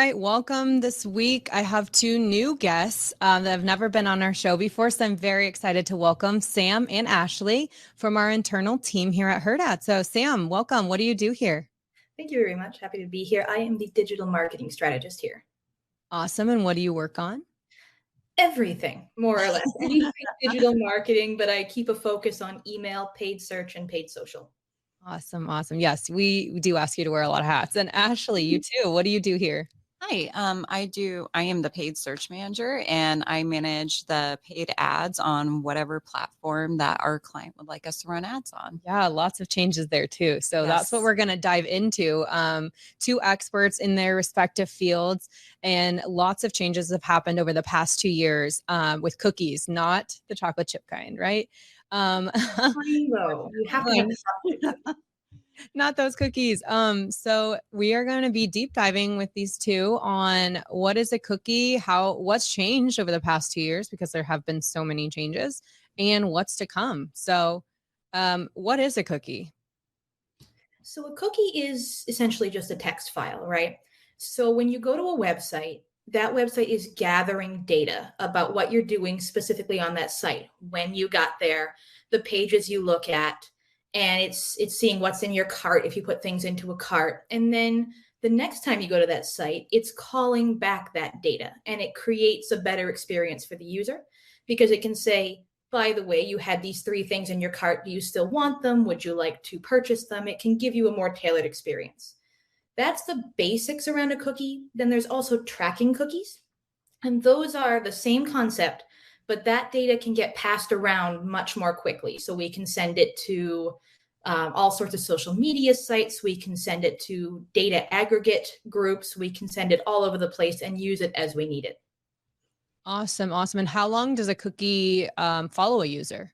right, welcome this week. I have two new guests that have never been on our show before, so I'm very excited to welcome Sam and Ashley from our internal team here at Hurrdat. So Sam, welcome. What do you do here? Thank you very much. Happy to be here. I am the digital marketing strategist here. Awesome. And what do you work on? Everything, more or less. Anything digital marketing, but I keep a focus on email, paid search, and paid social. Awesome. Awesome. Yes, we do ask you to wear a lot of hats. And Ashley, you too. What do you do here? Hi, I am the paid search manager and I manage the paid ads on whatever platform that our client would like us to run ads on. Yeah, lots of changes there too. So that's what we're going to dive into. Two experts in their respective fields, and lots of changes have happened over the past 2 years with cookies, not the chocolate chip kind, right? You have to have the chocolate chip. Not those cookies. So we are going to be deep diving with these two on what is a cookie, what's changed over the past 2 years, because there have been so many changes, and what's to come. So what is a cookie? So a cookie is essentially just a text file, right? So when you go to a website, that website is gathering data about what you're doing specifically on that site, when you got there, the pages you look at, and it's seeing what's in your cart if you put things into a cart. And then the next time you go to that site, it's calling back that data, and it creates a better experience for the user because it can say, by the way, you had these 3 things in your cart. Do you still want them? Would you like to purchase them? It can give you a more tailored experience. That's the basics around a cookie. Then there's also tracking cookies. And those are the same concept, but that data can get passed around much more quickly. So we can send it to all sorts of social media sites. We can send it to data aggregate groups. We can send it all over the place and use it as we need it. Awesome. Awesome. And how long does a cookie follow a user?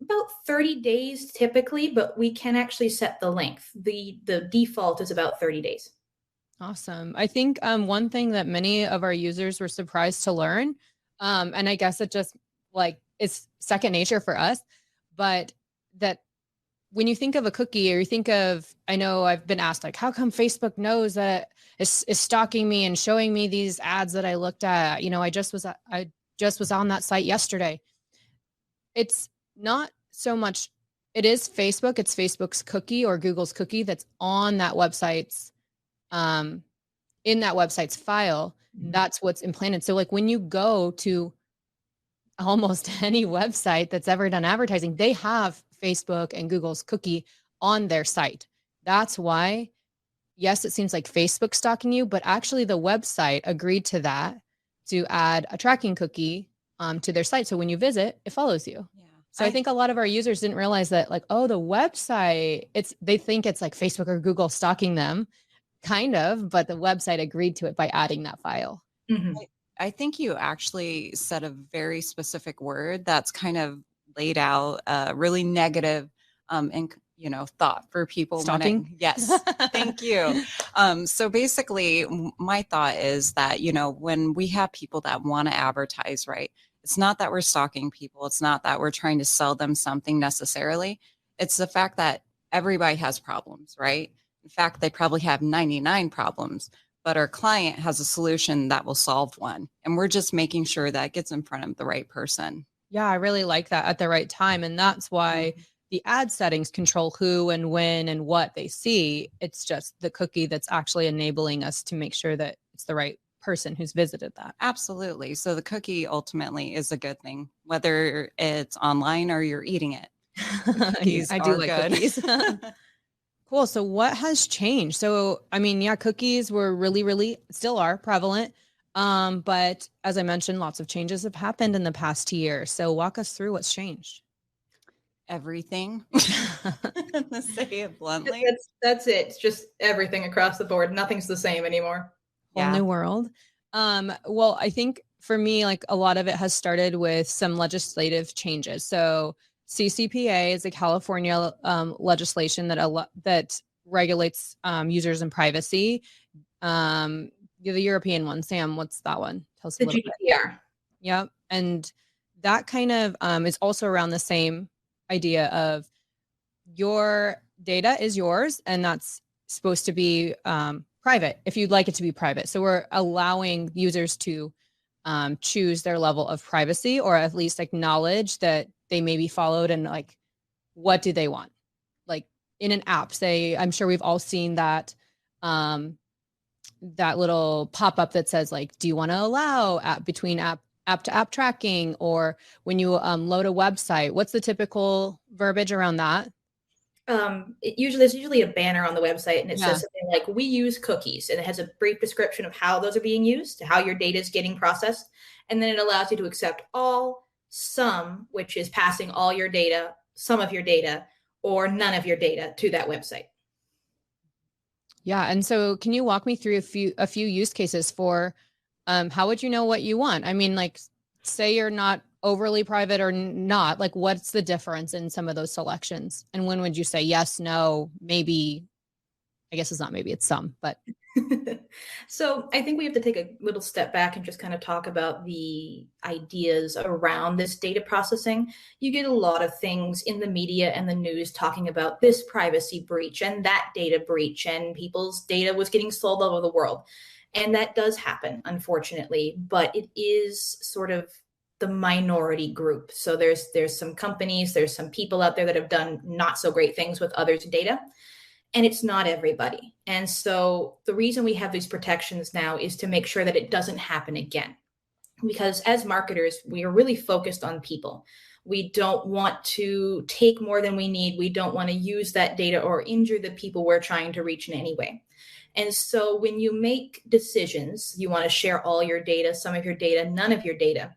About 30 days typically, but we can actually set the length. The default is about 30 days. Awesome. I think one thing that many of our users were surprised to learn, and I guess it just it's second nature for us, but that when you think of a cookie, or you think of, I know I've been asked, like, how come Facebook knows that is stalking me and showing me these ads that I looked at? I just was on that site yesterday. It's not so much, it is Facebook. It's Facebook's cookie or Google's cookie that's on that website's, in that website's file. That's what's implanted. So like when you go to almost any website that's ever done advertising, they have Facebook and Google's cookie on their site. That's why, yes, it seems like Facebook's stalking you, but actually the website agreed to that, to add a tracking cookie to their site. So when you visit, it follows you. Yeah. So I think a lot of our users didn't realize that, like, oh, the website, they think it's like Facebook or Google stalking them, kind of, but the website agreed to it by adding that file. Mm-hmm. I think you actually said a very specific word that's kind of laid out really negative and thought for people. Stalking? Yes, thank you. So basically, my thought is that, when we have people that want to advertise, right, it's not that we're stalking people. It's not that we're trying to sell them something necessarily. It's the fact that everybody has problems, right? In fact, they probably have 99 problems, but our client has a solution that will solve one. And we're just making sure that it gets in front of the right person. Yeah, I really like that, at the right time. And that's why the ad settings control who and when and what they see. It's just the cookie that's actually enabling us to make sure that it's the right person who's visited that. Absolutely. So the cookie ultimately is a good thing, whether it's online or you're eating it. I do like good cookies. Cool. So what has changed? So, I mean, yeah, cookies were really still are prevalent. But as I mentioned, lots of changes have happened in the past year. So walk us through what's changed. Everything. To say it bluntly. That's it. It's just everything across the board. Nothing's the same anymore. Whole new world. Well, I think for me, like, a lot of it has started with some legislative changes. So CCPA is a California legislation that regulates users and privacy. The European one, Sam, what's that one? Tell us a little bit. GDPR. Yep. And that kind of is also around the same idea of your data is yours, and that's supposed to be private if you'd like it to be private. So we're allowing users to choose their level of privacy, or at least acknowledge that they may be followed, and like, what do they want? Like in an app, say, I'm sure we've all seen that that little pop-up that says like, do you want to allow between app to app tracking? Or when you load a website, what's the typical verbiage around that? There's usually a banner on the website, and it says something like, we use cookies, and it has a brief description of how those are being used, how your data is getting processed. And then it allows you to accept all, some, which is passing all your data, some of your data, or none of your data to that website. Yeah. And so can you walk me through a few use cases for how would you know what you want? I mean, like, say you're not overly private or not, like, what's the difference in some of those selections? And when would you say yes, no, maybe? I guess it's not maybe, it's some, but. So I think we have to take a little step back and just kind of talk about the ideas around this data processing. You get a lot of things in the media and the news talking about this privacy breach and that data breach, and people's data was getting sold all over the world. And that does happen, unfortunately, but it is sort of the minority group. So there's some companies, there's some people out there that have done not so great things with others' data, and it's not everybody. And so the reason we have these protections now is to make sure that it doesn't happen again. Because as marketers, we are really focused on people. We don't want to take more than we need. We don't want to use that data or injure the people we're trying to reach in any way. And so when you make decisions, you want to share all your data, some of your data, none of your data.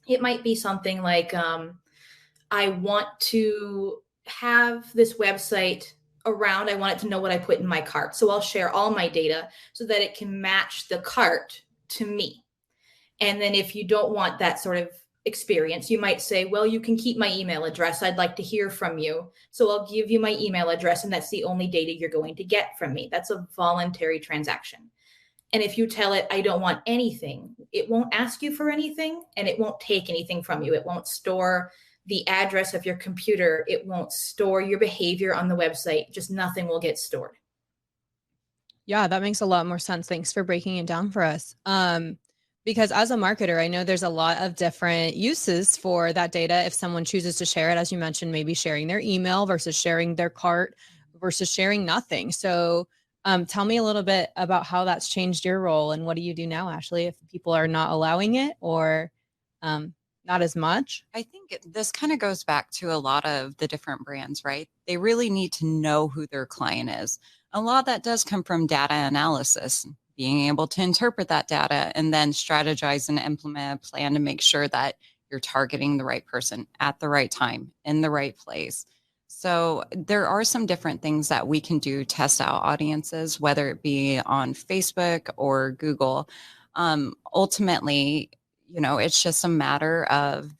It might be something like, I want to have this website around. I want it to know what I put in my cart. So I'll share all my data so that it can match the cart to me. And then if you don't want that sort of experience, you might say, well, you can keep my email address. I'd like to hear from you. So I'll give you my email address, and that's the only data you're going to get from me. That's a voluntary transaction. And if you tell it, I don't want anything, it won't ask you for anything, and it won't take anything from you. It won't store the address of your computer. It won't store your behavior on the website. Just nothing will get stored. Yeah, that makes a lot more sense. Thanks for breaking it down for us. Because as a marketer, I know there's a lot of different uses for that data. If someone chooses to share it, as you mentioned, maybe sharing their email versus sharing their cart versus sharing nothing. So tell me a little bit about how that's changed your role, and what do you do now, Ashley, if people are not allowing it or not as much? I think this kind of goes back to a lot of the different brands, right? They really need to know who their client is. A lot of that does come from data analysis, being able to interpret that data and then strategize and implement a plan to make sure that you're targeting the right person at the right time in the right place. So there are some different things that we can do, test out audiences, whether it be on Facebook or Google. Ultimately, it's just a matter of,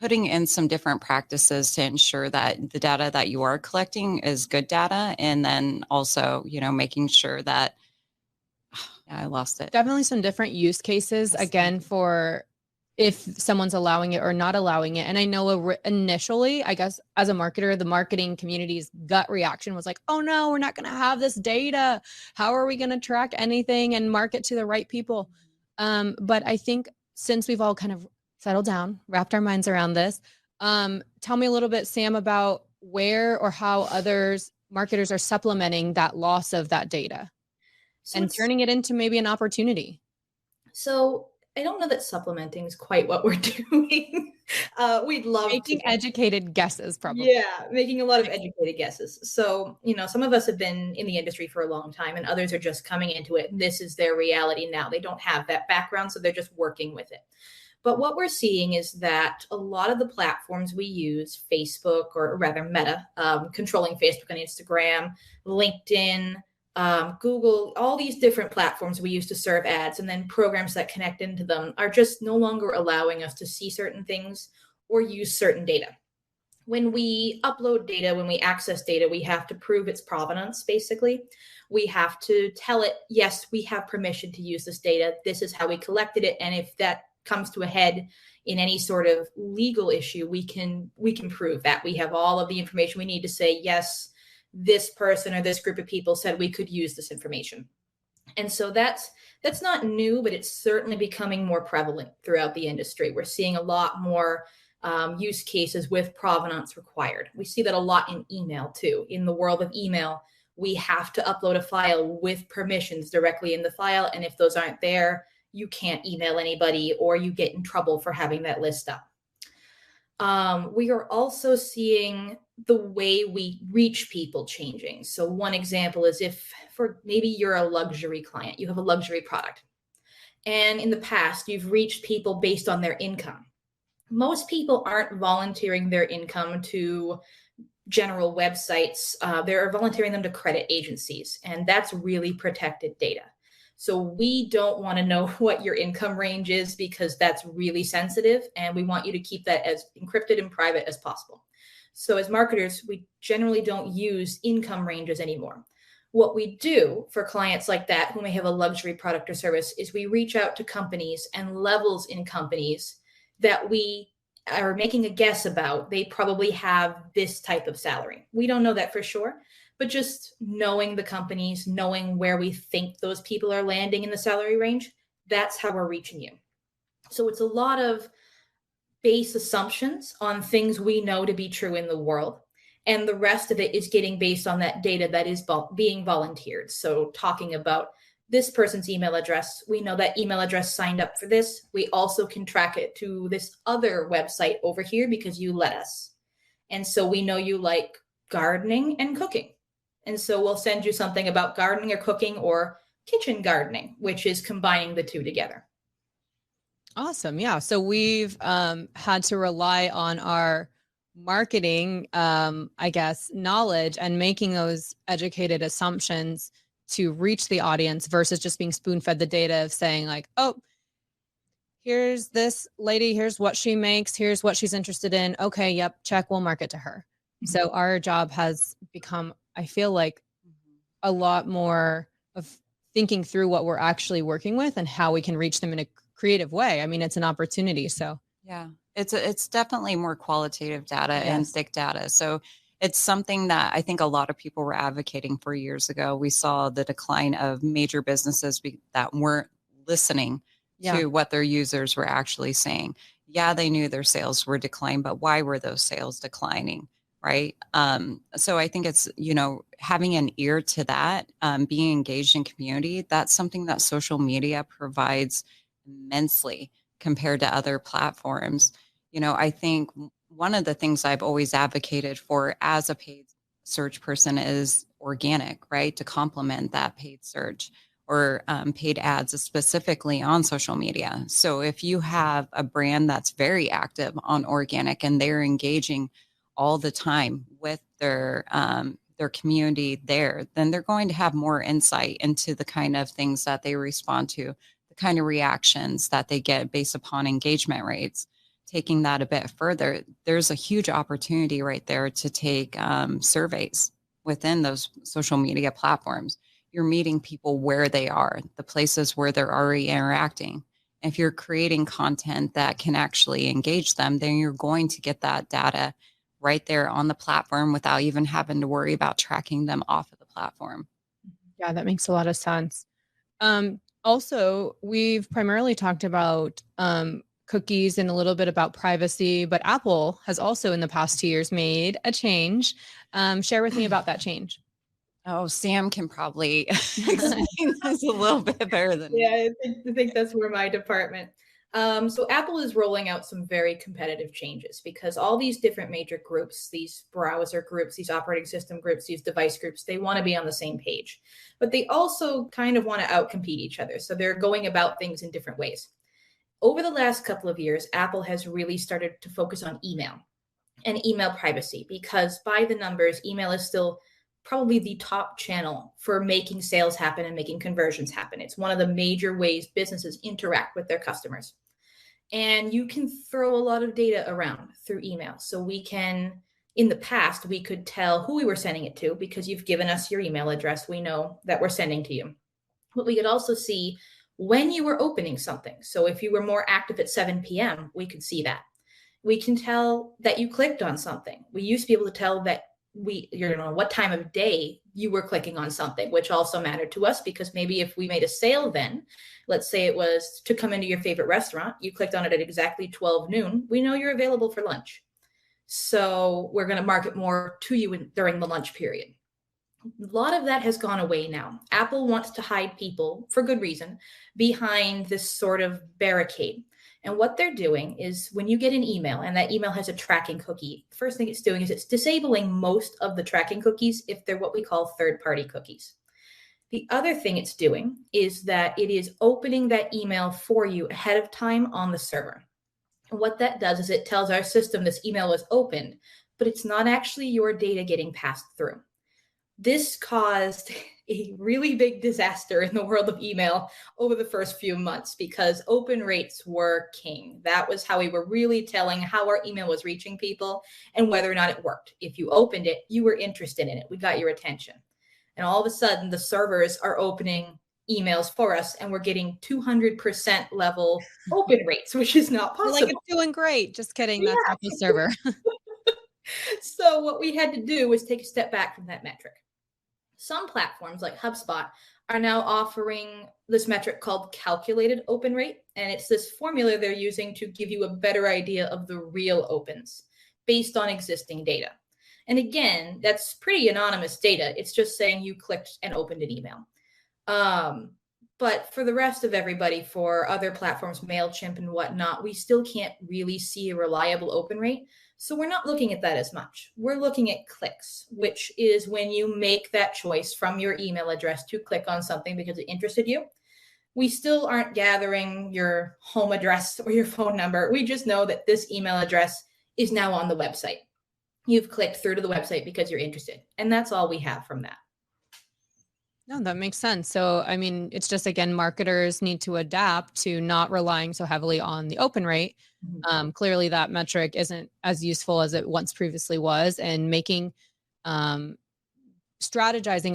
putting in some different practices to ensure that the data that you are collecting is good data. And then also, making sure that, I lost it. Definitely some different use cases, again, for if someone's allowing it or not allowing it. And I know initially, I guess, as a marketer, the marketing community's gut reaction was like, oh no, we're not going to have this data. How are we going to track anything and market to the right people? But I think since we've all kind of settled down, wrapped our minds around this, tell me a little bit, Sam, about where or how others marketers are supplementing that loss of that data and turning it into maybe an opportunity. So I don't know that supplementing is quite what we're doing. We'd love making educated guesses, probably. Yeah, making a lot of educated guesses. So, some of us have been in the industry for a long time, and others are just coming into it. And this is their reality now. They don't have that background, so they're just working with it. But what we're seeing is that a lot of the platforms we use, Facebook, or rather Meta, controlling Facebook and Instagram, LinkedIn, Google, all these different platforms we use to serve ads, and then programs that connect into them, are just no longer allowing us to see certain things or use certain data. When we upload data, when we access data, we have to prove its provenance, basically. We have to tell it, yes, we have permission to use this data. This is how we collected it. And if that comes to a head in any sort of legal issue, we can prove that we have all of the information we need to say, yes, this person or this group of people said we could use this information. And so that's not new, but it's certainly becoming more prevalent throughout the industry. We're seeing a lot more use cases with provenance required. We see that a lot in email too. In the world of email, we have to upload a file with permissions directly in the file. And if those aren't there, you can't email anybody, or you get in trouble for having that list up. We are also seeing the way we reach people changing. So one example is if for maybe you're a luxury client, you have a luxury product, and in the past you've reached people based on their income. Most people aren't volunteering their income to general websites. They're volunteering them to credit agencies, and that's really protected data. So we don't want to know what your income range is, because that's really sensitive, and we want you to keep that as encrypted and private as possible. So as marketers, we generally don't use income ranges anymore. What we do for clients like that who may have a luxury product or service is we reach out to companies and levels in companies that we are making a guess about. They probably have this type of salary. We don't know that for sure, but just knowing the companies, knowing where we think those people are landing in the salary range, that's how we're reaching you. So it's a lot of base assumptions on things we know to be true in the world. And the rest of it is getting based on that data that is being volunteered. So talking about this person's email address, we know that email address signed up for this. We also can track it to this other website over here because you let us. And so we know you like gardening and cooking. And so we'll send you something about gardening or cooking or kitchen gardening, which is combining the two together. Awesome. Yeah. So we've had to rely on our marketing, I guess, knowledge and making those educated assumptions to reach the audience versus just being spoon-fed the data of saying like, oh, here's this lady, here's what she makes, here's what she's interested in. Okay, yep, check, we'll market to her. Mm-hmm. So our job has become, I feel like, a lot more of thinking through what we're actually working with and how we can reach them in a creative way. I mean, it's an opportunity. So yeah, it's definitely more qualitative data and thick data. So it's something that I think a lot of people were advocating for years ago. We saw the decline of major businesses that weren't listening to what their users were actually saying. Yeah, they knew their sales were declining, but why were those sales declining? Right. So I think it's, having an ear to that, being engaged in community, that's something that social media provides immensely compared to other platforms. I think one of the things I've always advocated for as a paid search person is organic, right? To complement that paid search or paid ads specifically on social media. So if you have a brand that's very active on organic and they're engaging all the time with their community there, then they're going to have more insight into the kind of things that they respond to, the kind of reactions that they get based upon engagement rates. Taking that a bit further, there's a huge opportunity right there to take surveys within those social media platforms. You're meeting people where they are, the places where they're already interacting. If you're creating content that can actually engage them, then you're going to get that data right there on the platform without even having to worry about tracking them off of the platform. Yeah, that makes a lot of sense. Also, we've primarily talked about cookies and a little bit about privacy, but Apple has also in the past 2 years made a change. Share with me about that change. Oh, Sam can probably explain this a little bit better than me. I think that's where my department. So Apple is rolling out some very competitive changes because all these different major groups, these browser groups, these operating system groups, these device groups, they want to be on the same page, but they also kind of want to outcompete each other. So they're going about things in different ways. Over the last couple of years, Apple has really started to focus on email and email privacy because by the numbers, email is still probably the top channel for making sales happen and making conversions happen. It's one of the major ways businesses interact with their customers. And you can throw a lot of data around through email. So we can, in the past, we could tell who we were sending it to because you've given us your email address. We know that we're sending to you. But we could also see when you were opening something. So if you were more active at 7 p.m., we could see that. We can tell that you clicked on something. We used to be able to tell that what time of day you were clicking on something, which also mattered to us, because maybe if we made a sale, then let's say it was to come into your favorite restaurant, you clicked on it at exactly 12 noon. We know you're available for lunch. So we're going to market more to you during the lunch period. A lot of that has gone away now. Apple wants to hide people, for good reason, behind this sort of barricade. And what they're doing is, when you get an email and that email has a tracking cookie, the first thing it's doing is it's disabling most of the tracking cookies if they're what we call third-party cookies. The other thing it's doing is that it is opening that email for you ahead of time on the server. And what that does is it tells our system this email was opened, but it's not actually your data getting passed through. This caused a really big disaster in the world of email over the first few months, because open rates were king. That was how we were really telling how our email was reaching people and whether or not it worked. If you opened it, you were interested in it. We got your attention. And all of a sudden, the servers are opening emails for us, and we're getting 200% level open rates, which is not possible. Like, it's doing great. Just kidding. That's not the server. So what we had to do was take a step back from that metric. Some platforms like HubSpot are now offering this metric called calculated open rate. And it's this formula they're using to give you a better idea of the real opens based on existing data. And again, that's pretty anonymous data. It's just saying you clicked and opened an email. But for the rest of everybody, for other platforms, MailChimp and whatnot, we still can't really see a reliable open rate. So we're not looking at that as much. We're looking at clicks, which is when you make that choice from your email address to click on something because it interested you. We still aren't gathering your home address or your phone number. We just know that this email address is now on the website. You've clicked through to the website because you're interested. And that's all we have from that. No, that makes sense. So, I mean, it's just, again, marketers need to adapt to not relying so heavily on the open rate. Clearly that metric isn't as useful as it once previously was, and making, strategizing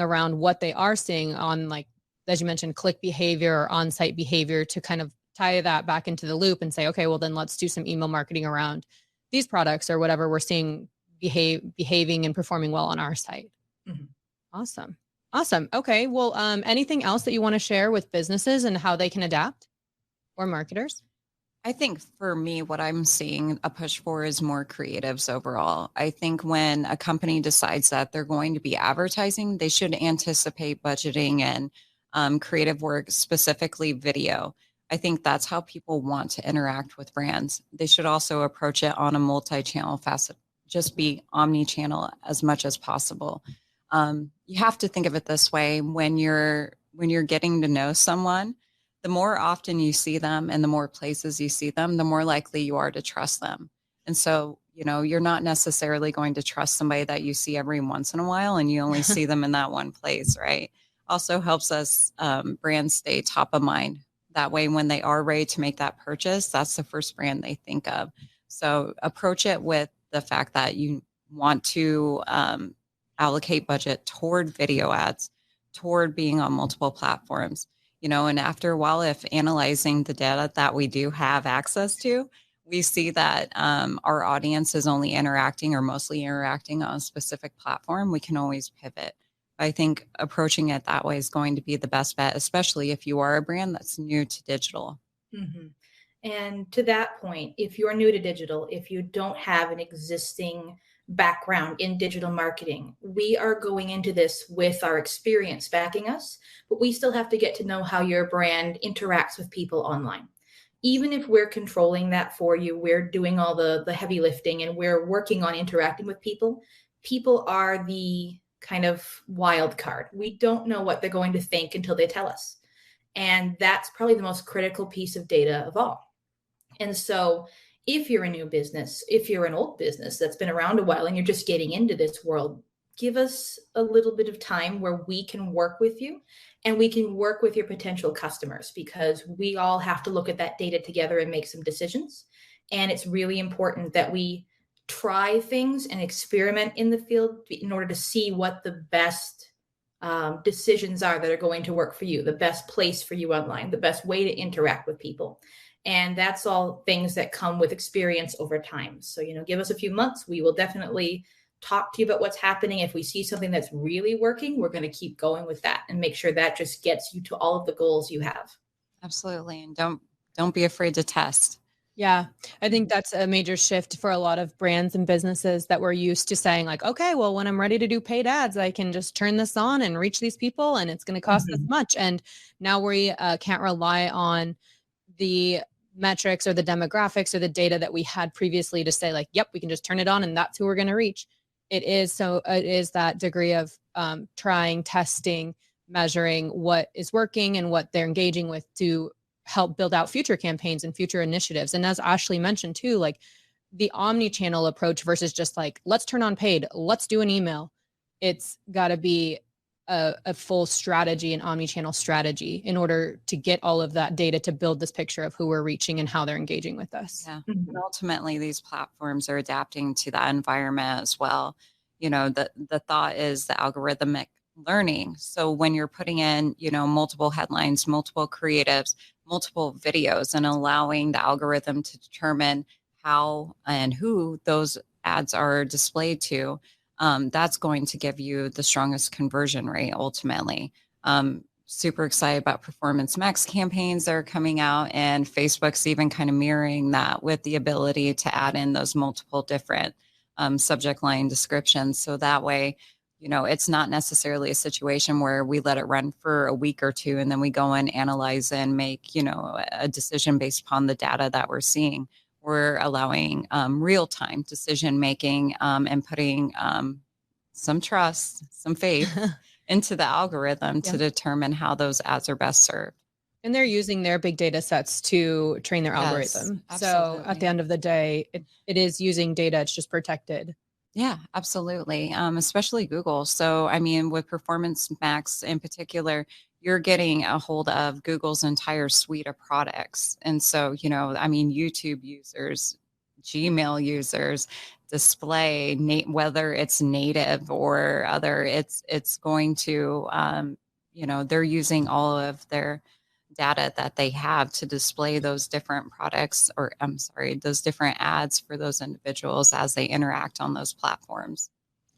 around what they are seeing on, like, as you mentioned, click behavior or on-site behavior, to kind of tie that back into the loop and say, okay, well then let's do some email marketing around these products or whatever we're seeing behaving and performing well on our site. Awesome. Okay. Well, anything else that you want to share with businesses and how they can adapt, or marketers? I think for me, what I'm seeing a push for is more creatives overall. I think when a company decides that they're going to be advertising, they should anticipate budgeting and creative work, specifically video. I think that's how people want to interact with brands. They should also approach it on a multi-channel facet, just be omni-channel as much as possible. You have to think of it this way: when you're getting to know someone, the more often you see them and the more places you see them, the more likely you are to trust them. And so, you're not necessarily going to trust somebody that you see every once in a while and you only see them in that one place, right? Also helps us brands stay top of mind. That way, when they are ready to make that purchase, that's the first brand they think of. So approach it with the fact that you want to allocate budget toward video ads, toward being on multiple platforms. And after a while, if analyzing the data that we do have access to, we see that our audience is only interacting or mostly interacting on a specific platform, we can always pivot. I think approaching it that way is going to be the best bet, especially if you are a brand that's new to digital. And to that point, if you're new to digital, if you don't have an existing background in digital marketing, we are going into this with our experience backing us, but we still have to get to know how your brand interacts with people online. Even if we're controlling that for you, we're doing all the heavy lifting and we're working on interacting with people. People are the kind of wild card. We don't know what they're going to think until they tell us. And that's probably the most critical piece of data of all. And so if you're a new business, if you're an old business that's been around a while and you're just getting into this world, give us a little bit of time where we can work with you and we can work with your potential customers, because we all have to look at that data together and make some decisions. And it's really important that we try things and experiment in the field in order to see what the best decisions are that are going to work for you, the best place for you online, the best way to interact with people. And that's all things that come with experience over time. So, give us a few months. We will definitely talk to you about what's happening. If we see something that's really working, we're going to keep going with that and make sure that just gets you to all of the goals you have. Absolutely. And don't be afraid to test. Yeah, I think that's a major shift for a lot of brands and businesses that we're used to saying like, okay, well, when I'm ready to do paid ads, I can just turn this on and reach these people and it's going to cost this much. And now we can't rely on the metrics or the demographics or the data that we had previously to say like, yep, we can just turn it on and that's who we're going to reach. It is that degree of trying, testing, measuring what is working and what they're engaging with to help build out future campaigns and future initiatives. And as Ashley mentioned too, like the omni-channel approach versus just like, let's turn on paid, let's do an email. It's got to be a full strategy, an omni-channel strategy in order to get all of that data to build this picture of who we're reaching and how they're engaging with us. Yeah. And ultimately, these platforms are adapting to that environment as well. The thought is the algorithmic learning. So when you're putting in, multiple headlines, multiple creatives, multiple videos, and allowing the algorithm to determine how and who those ads are displayed to, that's going to give you the strongest conversion rate ultimately. Super excited about Performance Max campaigns that are coming out, and Facebook's even kind of mirroring that with the ability to add in those multiple different subject line descriptions. So that way, it's not necessarily a situation where we let it run for a week or two and then we go and analyze and make, a decision based upon the data that we're seeing. We're allowing real-time decision making and putting some trust, some faith into the algorithm to determine how those ads are best served. And they're using their big data sets to train their algorithm. So at the end of the day, it is using data. It's just protected. Yeah, absolutely. Especially Google. So, with Performance Max in particular, you're getting a hold of Google's entire suite of products. And so, YouTube users, Gmail users, display, whether it's native or other, it's going to, they're using all of their data that they have to display those different products, or those different ads for those individuals as they interact on those platforms.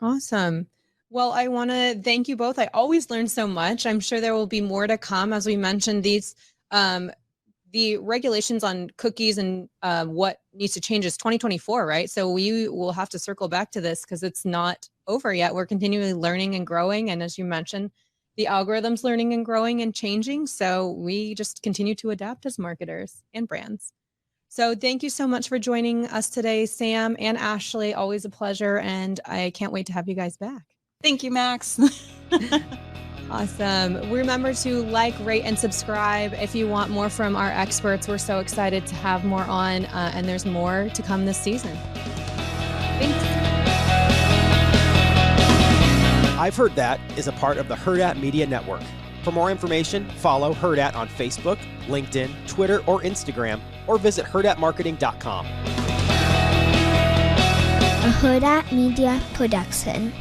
Awesome. Well, I want to thank you both. I always learn so much. I'm sure there will be more to come. As we mentioned, these the regulations on cookies and what needs to change is 2024, right? So we will have to circle back to this because it's not over yet. We're continually learning and growing. And as you mentioned, the algorithm's learning and growing and changing. So we just continue to adapt as marketers and brands. So thank you so much for joining us today, Sam and Ashley. Always a pleasure. And I can't wait to have you guys back. Thank you, Max. Awesome. Remember to like, rate, and subscribe if you want more from our experts. We're so excited to have more on, and there's more to come this season. Thanks. I've Heard That is a part of the Hurrdat Media Network. For more information, follow Hurrdat on Facebook, LinkedIn, Twitter, or Instagram, or visit hurrdatmarketing.com. A Hurrdat Media Production.